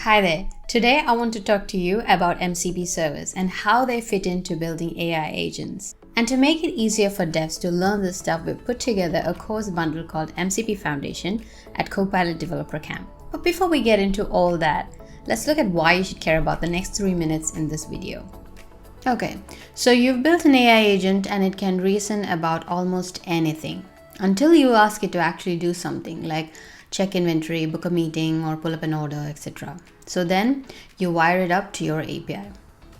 Hi there. Today I want to talk to you about MCP servers and how they fit into building AI agents. And to make it easier for devs to learn this stuff, we've put together a course bundle called MCP Foundation at Copilot Developer Camp. But before we get into all that, let's look at why you should care about the next 3 minutes in this video. Okay, so you've built an AI agent and it can reason about almost anything until you ask it to actually do something like check inventory, book a meeting, or pull up an order, etc. So then you wire it up to your API.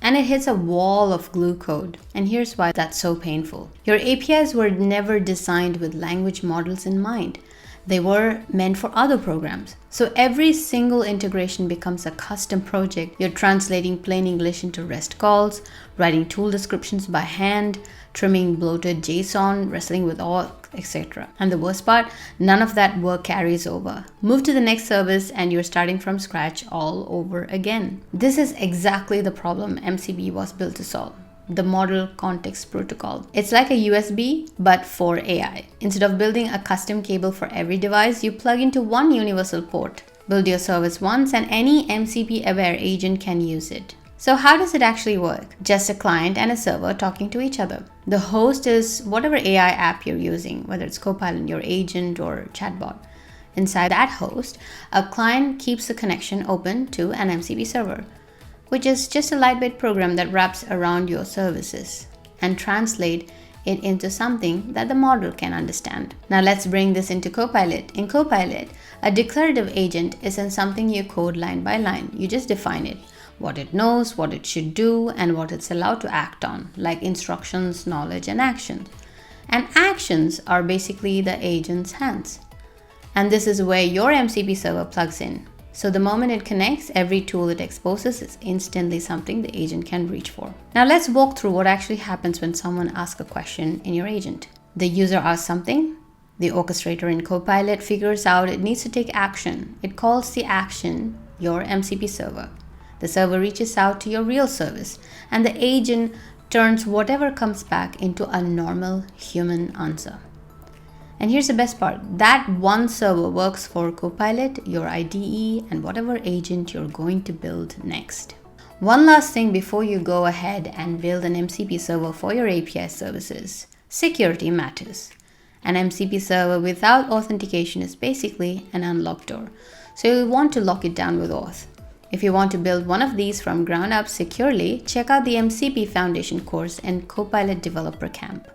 And it hits a wall of glue code. And here's why that's so painful. Your APIs were never designed with language models in mind. They were meant for other programs. So every single integration becomes a custom project. You're translating plain English into REST calls, writing tool descriptions by hand, trimming bloated JSON, wrestling with auth, etc. And the worst part, none of that work carries over. Move to the next service and you're starting from scratch all over again. This is exactly the problem MCP was built to solve. The Model Context Protocol. It's like a USB, but for AI. Instead of building a custom cable for every device, you plug into one universal port. Build your service once and any MCP-aware agent can use it. So how does it actually work? Just a client and a server talking to each other. The host is whatever AI app you're using, whether it's Copilot, your agent, or chatbot. Inside that host, a client keeps the connection open to an MCP server, which is just a lightweight program that wraps around your services and translate it into something that the model can understand. Now let's bring this into Copilot. In Copilot, a declarative agent isn't something you code line by line. You just define it, what it knows, what it should do, and what it's allowed to act on, like instructions, knowledge, and actions. And actions are basically the agent's hands. And this is where your MCP server plugs in. So the moment it connects, every tool it exposes is instantly something the agent can reach for. Now let's walk through what actually happens when someone asks a question in your agent. The user asks something, the orchestrator in Copilot figures out it needs to take action. It calls the action your MCP server. The server reaches out to your real service, and the agent turns whatever comes back into a normal human answer. And here's the best part, that one server works for Copilot, your IDE, and whatever agent you're going to build next. One last thing before you go ahead and build an MCP server for your API services. Security matters. An MCP server without authentication is basically an unlocked door. So you'll want to lock it down with auth. If you want to build one of these from ground up securely, check out the MCP Foundation course in Copilot Developer Camp.